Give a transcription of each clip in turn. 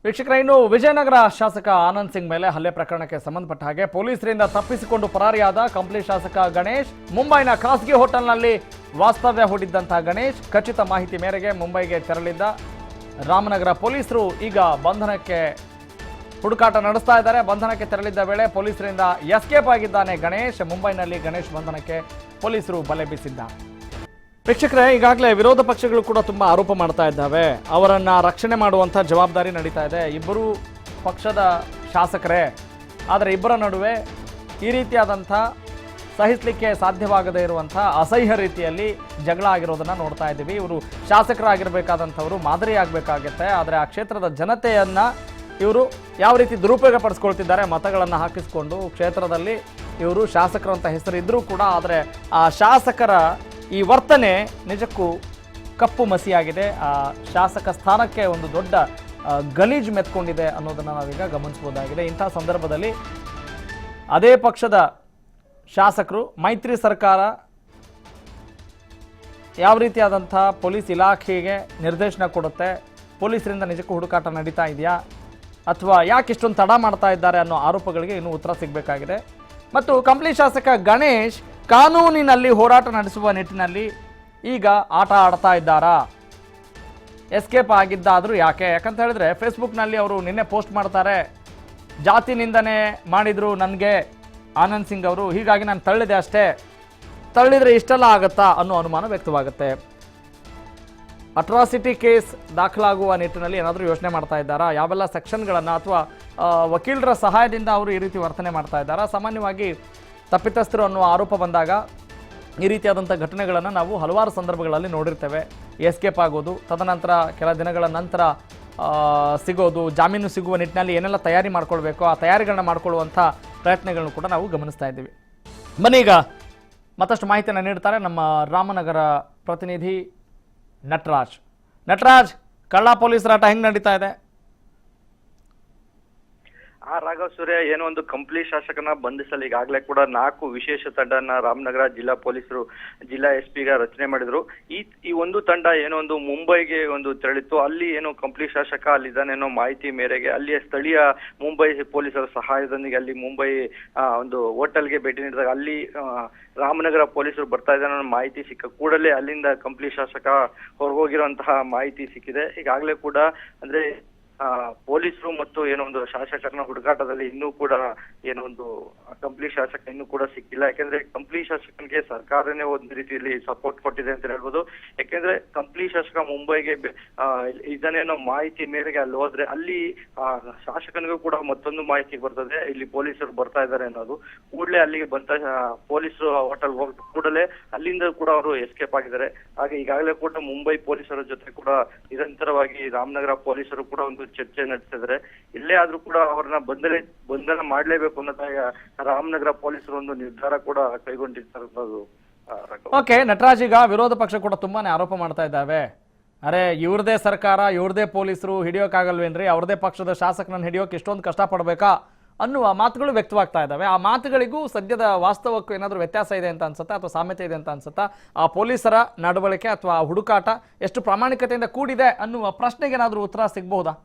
ವೀಕ್ಷಕರ, ಇನ್ನು ವಿಜಯನಗರ ಶಾಸಕ ಆನಂದ್ ಸಿಂಗ್ ಮೇಲೆ ಹಲ್ಲೆ ಪ್ರಕರಣಕ್ಕೆ ಸಂಬಂಧಪಟ್ಟ ಹಾಗೆ ಪೊಲೀಸರಿಂದ ತಪ್ಪಿಸಿಕೊಂಡು ಪರಾರಿಯಾದ ಕಂಪ್ಲಿ ಶಾಸಕ ಗಣೇಶ್ ಮುಂಬೈನ ಖಾಸಗಿ ಹೋಟೆಲ್ನಲ್ಲಿ ವಾಸ್ತವ್ಯ ಹೂಡಿದ್ದಂತಹ ಗಣೇಶ್ ಖಚಿತ ಮಾಹಿತಿ ಮೇರೆಗೆ ಮುಂಬೈಗೆ ತೆರಳಿದ್ದ ರಾಮನಗರ ಪೊಲೀಸರು ಈಗ ಬಂಧನಕ್ಕೆ ಹುಡುಕಾಟ ನಡೆಸ್ತಾ ಇದ್ದಾರೆ. ಬಂಧನಕ್ಕೆ ತೆರಳಿದ್ದ ವೇಳೆ ಪೊಲೀಸರಿಂದ ಎಸ್ಕೇಪ್ ಆಗಿದ್ದಾನೆ ಗಣೇಶ್. ಮುಂಬೈನಲ್ಲಿ ಗಣೇಶ್ ಬಂಧನಕ್ಕೆ ಪೊಲೀಸರು ಬಲೆ ಬೀಸಿದ್ದಾರೆ. ವೀಕ್ಷಕರೇ, ಈಗಾಗಲೇ ವಿರೋಧ ಪಕ್ಷಗಳು ಕೂಡ ತುಂಬ ಆರೋಪ ಮಾಡ್ತಾ ಇದ್ದಾವೆ. ಅವರನ್ನು ರಕ್ಷಣೆ ಮಾಡುವಂಥ ಜವಾಬ್ದಾರಿ ನಡೀತಾ ಇದೆ. ಇಬ್ಬರು ಪಕ್ಷದ ಶಾಸಕರೇ, ಆದರೆ ಇಬ್ಬರ ನಡುವೆ ಈ ರೀತಿಯಾದಂಥ ಸಹಿಸಲಿಕ್ಕೆ ಸಾಧ್ಯವಾಗದೇ ಇರುವಂಥ ಅಸಹ್ಯ ರೀತಿಯಲ್ಲಿ ಜಗಳ ಆಗಿರೋದನ್ನು ನೋಡ್ತಾ ಇದ್ದೀವಿ. ಇವರು ಶಾಸಕರಾಗಿರಬೇಕಾದಂಥವರು ಮಾದರಿ ಆಗಬೇಕಾಗತ್ತೆ. ಆದರೆ ಆ ಕ್ಷೇತ್ರದ ಜನತೆಯನ್ನು ಇವರು ಯಾವ ರೀತಿ ದುರುಪಯೋಗ ಪಡಿಸ್ಕೊಳ್ತಿದ್ದಾರೆ, ಮತಗಳನ್ನು ಹಾಕಿಸ್ಕೊಂಡು ಕ್ಷೇತ್ರದಲ್ಲಿ ಇವರು ಶಾಸಕರು ಅಂತ ಹೆಸರಿದ್ದರೂ ಕೂಡ, ಆದರೆ ಆ ಶಾಸಕರ ಈ ವರ್ತನೆ ನಿಜಕ್ಕೂ ಕಪ್ಪು ಮಸಿಯಾಗಿದೆ. ಆ ಶಾಸಕ ಸ್ಥಾನಕ್ಕೆ ಒಂದು ದೊಡ್ಡ ಗಲೀಜು ಮೆತ್ಕೊಂಡಿದೆ ಅನ್ನೋದನ್ನು ನಾವೀಗ ಗಮನಿಸಬಹುದಾಗಿದೆ. ಇಂಥ ಸಂದರ್ಭದಲ್ಲಿ ಅದೇ ಪಕ್ಷದ ಶಾಸಕರು ಮೈತ್ರಿ ಸರ್ಕಾರ ಯಾವ ರೀತಿಯಾದಂಥ ಪೊಲೀಸ್ ಇಲಾಖೆಗೆ ನಿರ್ದೇಶನ ಕೊಡುತ್ತೆ, ಪೊಲೀಸರಿಂದ ನಿಜಕ್ಕೂ ಹುಡುಕಾಟ ನಡೀತಾ ಇದೆಯಾ ಅಥವಾ ಯಾಕೆ ಇಷ್ಟೊಂದು ತಡ ಮಾಡ್ತಾ ಇದ್ದಾರೆ ಅನ್ನೋ ಆರೋಪಗಳಿಗೆ ಇನ್ನೂ ಉತ್ತರ ಸಿಗಬೇಕಾಗಿದೆ. ಮತ್ತು ಕಂಪ್ಲಿ ಶಾಸಕ ಗಣೇಶ್ ಕಾನೂನಿನಲ್ಲಿ ಹೋರಾಟ ನಡೆಸುವ ನಿಟ್ಟಿನಲ್ಲಿ ಈಗ ಆಟ ಆಡ್ತಾ ಇದ್ದಾರಾ, ಎಸ್ಕೇಪ್ ಆಗಿದ್ದಾದರೂ ಯಾಕೆ? ಯಾಕಂತ ಹೇಳಿದ್ರೆ ಫೇಸ್ಬುಕ್ನಲ್ಲಿ ಅವರು ನಿನ್ನೆ ಪೋಸ್ಟ್ ಮಾಡ್ತಾರೆ, ಜಾತಿ ನಿಂದನೆ ಮಾಡಿದ್ರು ನನಗೆ ಆನಂದ್ ಸಿಂಗ್ ಅವರು, ಹೀಗಾಗಿ ನಾನು ತಳ್ಳಿದೆ ಅಷ್ಟೇ, ತಳ್ಳಿದ್ರೆ ಇಷ್ಟೆಲ್ಲ ಆಗುತ್ತಾ ಅನ್ನೋ ಅನುಮಾನ ವ್ಯಕ್ತವಾಗುತ್ತೆ. ಅಟ್ರಾಸಿಟಿ ಕೇಸ್ ದಾಖಲಾಗುವ ನಿಟ್ಟಿನಲ್ಲಿ ಏನಾದರೂ ಯೋಚನೆ ಮಾಡ್ತಾ ಇದ್ದಾರಾ? ಯಾವೆಲ್ಲ ಸೆಕ್ಷನ್ಗಳನ್ನು ಅಥವಾ ವಕೀಲರ ಸಹಾಯದಿಂದ ಅವರು ಈ ರೀತಿ ವರ್ತನೆ ಮಾಡ್ತಾ ಇದ್ದಾರಾ? ಸಾಮಾನ್ಯವಾಗಿ ತಪ್ಪಿತಸ್ಥರು ಅನ್ನುವ ಆರೋಪ ಬಂದಾಗ ಈ ರೀತಿಯಾದಂಥ ಘಟನೆಗಳನ್ನು ನಾವು ಹಲವಾರು ಸಂದರ್ಭಗಳಲ್ಲಿ ನೋಡಿರ್ತೇವೆ. ಎಸ್ಕೇಪ್ ಆಗೋದು, ತದನಂತರ ಕೆಲ ದಿನಗಳ ನಂತರ ಸಿಗೋದು, ಜಾಮೀನು ಸಿಗುವ ನಿಟ್ಟಿನಲ್ಲಿ ಏನೆಲ್ಲ ತಯಾರಿ ಮಾಡ್ಕೊಳ್ಬೇಕು ಆ ತಯಾರಿಗಳನ್ನ ಮಾಡ್ಕೊಳ್ಳುವಂಥ ಪ್ರಯತ್ನಗಳನ್ನು ಕೂಡ ನಾವು ಗಮನಿಸ್ತಾ ಇದ್ದೀವಿ. ಬನ್ನೀಗ ಮತ್ತಷ್ಟು ಮಾಹಿತಿಯನ್ನು ನೀಡ್ತಾರೆ ನಮ್ಮ ರಾಮನಗರ ಪ್ರತಿನಿಧಿ ನಟರಾಜ್, ಕಳ್ಳ ಪೊಲೀಸರಾಟ ಹೆಂಗ್ ನಡೀತಾ ಇದೆ? ರಾಘವ್ ಸೂರ್ಯ, ಏನೋ ಒಂದು ಕಂಪ್ಲಿ ಶಾಸಕನ ಬಂಧಿಸಲು ಈಗಾಗಲೇ ಕೂಡ 4 ವಿಶೇಷ ತಂಡನ ರಾಮನಗರ ಜಿಲ್ಲಾ ಪೊಲೀಸರು ಜಿಲ್ಲಾ SP ಗ ರಚನೆ ಮಾಡಿದ್ರು. ಈ ಒಂದು ತಂಡ ಏನೋ ಒಂದು ಮುಂಬೈಗೆ ಒಂದು ತೆರಳಿತ್ತು. ಅಲ್ಲಿ ಏನೋ ಕಂಪ್ಲಿ ಶಾಸಕ ಅಲ್ಲಿದ್ದಾನೇನೋ ಮಾಹಿತಿ ಮೇರೆಗೆ ಅಲ್ಲಿಯ ಸ್ಥಳೀಯ ಮುಂಬೈ ಪೊಲೀಸರ ಸಹಾಯದೊಂದಿಗೆ ಅಲ್ಲಿ ಮುಂಬೈ ಒಂದು ಹೋಟೆಲ್ಗೆ ಭೇಟಿ ನೀಡಿದಾಗ ಅಲ್ಲಿ ರಾಮನಗರ ಪೊಲೀಸರು ಬರ್ತಾ ಇದ್ದಾರೆ ಅನ್ನೋ ಮಾಹಿತಿ ಸಿಕ್ಕ ಕೂಡಲೇ ಅಲ್ಲಿಂದ ಕಂಪ್ಲಿ ಶಾಸಕ ಹೊರಗೋಗಿರುವಂತಹ ಮಾಹಿತಿ ಸಿಕ್ಕಿದೆ. ಈಗಾಗಲೇ ಕೂಡ ಅಂದ್ರೆ ಪೊಲೀಸರು ಮತ್ತು ಏನೋ ಒಂದು ಶಾಸಕರನ್ನ ಹುಡುಕಾಟದಲ್ಲಿ ಇನ್ನೂ ಕೂಡ ಏನೋ ಒಂದು ಕಂಪ್ಲಿ ಶಾಸಕ ಇನ್ನೂ ಕೂಡ ಸಿಕ್ಕಿಲ್ಲ. ಯಾಕೆಂದ್ರೆ ಕಂಪ್ಲಿ ಶಾಸಕನಿಗೆ ಸರ್ಕಾರನೇ ಒಂದು ರೀತಿಯಲ್ಲಿ ಸಪೋರ್ಟ್ ಕೊಟ್ಟಿದೆ ಅಂತ ಹೇಳ್ಬೋದು. ಯಾಕೆಂದ್ರೆ ಕಂಪ್ಲಿ ಶಾಸಕ ಮುಂಬೈಗೆ ಇದನ್ನೇನೋ ಮಾಹಿತಿ ಮೇರೆಗೆ ಅಲ್ಲಿ ಹೋದ್ರೆ ಅಲ್ಲಿ ಶಾಸಕನಿಗೂ ಕೂಡ ಮತ್ತೊಂದು ಮಾಹಿತಿ ಬರ್ತದೆ, ಇಲ್ಲಿ ಪೊಲೀಸರು ಬರ್ತಾ ಇದ್ದಾರೆ ಅನ್ನೋದು. ಕೂಡಲೇ ಅಲ್ಲಿಗೆ ಬಂದ ಪೊಲೀಸರು ಹೋಟೆಲ್ ಹೋದ ಕೂಡಲೇ ಅಲ್ಲಿಂದ ಕೂಡ ಅವರು ಎಸ್ಕೇಪ್ ಆಗಿದ್ದಾರೆ. ಹಾಗೆ ಈಗಾಗಲೇ ಕೂಡ ಮುಂಬೈ ಪೊಲೀಸರ ಜೊತೆ ಕೂಡ ನಿರಂತರವಾಗಿ ರಾಮನಗರ ಪೊಲೀಸರು ಕೂಡ ಒಂದು ಚರ್ಚೆ ನಡೆಸಿದ್ರೆ ಇಲ್ಲೇ ಆದ್ರೂ ಕೂಡ ಅವ್ರನ್ನ ಬಂಧನ ಮಾಡ್ಲೇಬೇಕು ಅನ್ನೋದಾಗ ರಾಮನಗರ ಪೊಲೀಸರು ಒಂದು ನಿರ್ಧಾರ ಕೂಡ ಕೈಗೊಂಡಿರ್ತಾರೆ ಅನ್ನೋದು. ಓಕೆ ನಟರಾಜ್, ಈಗ ವಿರೋಧ ಪಕ್ಷ ಕೂಡ ತುಂಬಾನೇ ಆರೋಪ ಮಾಡ್ತಾ ಇದ್ದಾವೆ, ಅರೆ ಇವ್ರದೇ ಸರ್ಕಾರ ಇವ್ರದೇ ಪೊಲೀಸರು ಹಿಡಿಯೋಕ್ಕಾಗಲ್ವೇನ್ರಿ, ಅವ್ರದೇ ಪಕ್ಷದ ಶಾಸಕರನ್ನ ಹಿಡಿಯೋಕೆ ಇಷ್ಟೊಂದು ಕಷ್ಟಪಡ್ಬೇಕಾ ಅನ್ನುವ ಮಾತುಗಳು ವ್ಯಕ್ತವಾಗ್ತಾ ಇದ್ದಾವೆ. ಆ ಮಾತುಗಳಿಗೂ ಸದ್ಯದ ವಾಸ್ತವಕ್ಕೂ ಏನಾದರೂ ವ್ಯತ್ಯಾಸ ಇದೆ ಅಂತ ಅನ್ಸುತ್ತಾ ಅಥವಾ ಸಾಮ್ಯತೆ ಇದೆ ಅಂತ ಅನ್ಸುತ್ತಾ? ಆ ಪೊಲೀಸರ ನಡವಳಿಕೆ ಅಥವಾ ಹುಡುಕಾಟ ಎಷ್ಟು ಪ್ರಾಮಾಣಿಕತೆಯಿಂದ ಕೂಡಿದೆ ಅನ್ನುವ ಪ್ರಶ್ನೆಗೆ ಏನಾದರೂ ಉತ್ತರ ಸಿಗಬಹುದಾ?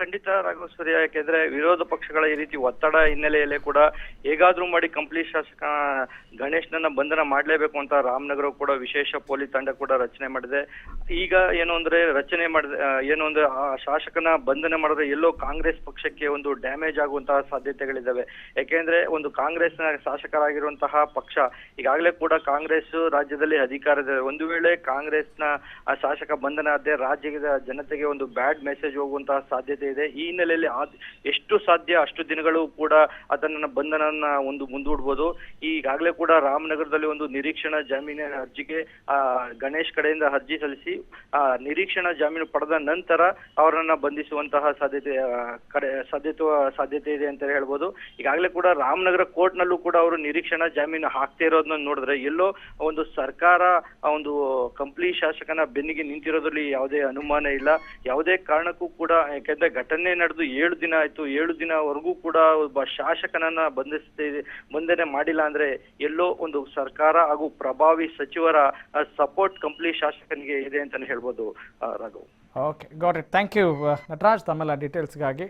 ಖಂಡಿತ ರಾಘವ ಸೂರ್ಯ, ಯಾಕೆಂದ್ರೆ ವಿರೋಧ ಪಕ್ಷಗಳ ಈ ರೀತಿ ಒತ್ತಡ ಹಿನ್ನೆಲೆಯಲ್ಲೇ ಕೂಡ ಹೇಗಾದ್ರೂ ಮಾಡಿ ಕಂಪ್ಲಿ ಶಾಸಕ ಗಣೇಶ್ನನ್ನ ಬಂಧನ ಮಾಡ್ಲೇಬೇಕು ಅಂತ ರಾಮನಗರ ಕೂಡ ವಿಶೇಷ ಪೊಲೀಸ್ ತಂಡ ಕೂಡ ರಚನೆ ಮಾಡಿದೆ. ಈಗ ಏನು ಅಂದ್ರೆ ರಚನೆ ಮಾಡಿದೆ ಏನು ಅಂದ್ರೆ ಆ ಶಾಸಕನ ಬಂಧನ ಮಾಡಿದ್ರೆ ಎಲ್ಲೋ ಕಾಂಗ್ರೆಸ್ ಪಕ್ಷಕ್ಕೆ ಒಂದು ಡ್ಯಾಮೇಜ್ ಆಗುವಂತಹ ಸಾಧ್ಯತೆಗಳಿದ್ದಾವೆ. ಯಾಕೆಂದ್ರೆ ಒಂದು ಕಾಂಗ್ರೆಸ್ನ ಶಾಸಕರಾಗಿರುವಂತಹ ಪಕ್ಷ ಈಗಾಗಲೇ ಕೂಡ ಕಾಂಗ್ರೆಸ್ ರಾಜ್ಯದಲ್ಲಿ ಅಧಿಕಾರದ, ಒಂದು ವೇಳೆ ಕಾಂಗ್ರೆಸ್ನ ಶಾಸಕ ಬಂಧನ ಆದ್ರೆ ರಾಜ್ಯದ ಜನತೆಗೆ ಒಂದು ಬ್ಯಾಡ್ ಮೆಸೇಜ್ ಹೋಗುವಂತಹ ಸಾಧ್ಯತೆ ಇದೆ. ಈ ಹಿನ್ನೆಲೆಯಲ್ಲಿ ಎಷ್ಟು ಸಾಧ್ಯ ಅಷ್ಟು ದಿನಗಳು ಕೂಡ ಅದನ್ನ ಬಂಧನನ್ನ ಒಂದು ಮುಂದೂಡ್ಬೋದು. ಈಗಾಗಲೇ ಕೂಡ ರಾಮನಗರದಲ್ಲಿ ಒಂದು ನಿರೀಕ್ಷಣಾ ಜಾಮೀನಿನ ಅರ್ಜಿಗೆ ಗಣೇಶ್ ಕಡೆಯಿಂದ ಅರ್ಜಿ ಸಲ್ಲಿಸಿ ನಿರೀಕ್ಷಣಾ ಜಾಮೀನು ಪಡೆದ ನಂತರ ಅವರನ್ನ ಬಂಧಿಸುವಂತಹ ಸಾಧ್ಯತೆ ಇದೆ ಅಂತ ಹೇಳ್ಬೋದು. ಈಗಾಗಲೇ ಕೂಡ ರಾಮನಗರ ಕೋರ್ಟ್ ನಲ್ಲೂ ಕೂಡ ಅವರು ನಿರೀಕ್ಷಣಾ ಜಾಮೀನು ಹಾಕ್ತಾ ಇರೋದನ್ನ ನೋಡಿದ್ರೆ ಎಲ್ಲೋ ಒಂದು ಸರ್ಕಾರ ಒಂದು ಕಂಪ್ಲಿ ಶಾಸಕನ ಬೆನ್ನಿಗೆ ನಿಂತಿರೋದ್ರಲ್ಲಿ ಯಾವುದೇ ಅನುಮಾನ ಇಲ್ಲ. ಯಾವುದೇ ಕಾರಣಕ್ಕೂ ಕೂಡ, ಯಾಕೆಂದ್ರೆ ಘಟನೆ ನಡೆದು 7 ದಿನ ಆಯ್ತು. 7 ದಿನವರೆಗೂ ಕೂಡ ಒಬ್ಬ ಶಾಸಕನನ್ನ ಬಂಧನೆ ಮಾಡಿಲ್ಲ ಅಂದ್ರೆ ಎಲ್ಲೋ ಒಂದು ಸರ್ಕಾರ ಹಾಗೂ ಪ್ರಭಾವಿ ಸಚಿವರ ಸಪೋರ್ಟ್ ಕಂಪ್ಲಿ ಶಾಸಕನಿಗೆ ಇದೆ ಅಂತಾನೆ ಹೇಳ್ಬೋದು Raghav. Okay, got it. Thank you Nataraj ತಮ್ಮೆಲ್ಲ ಡೀಟೇಲ್ಸ್ಗಾಗಿ.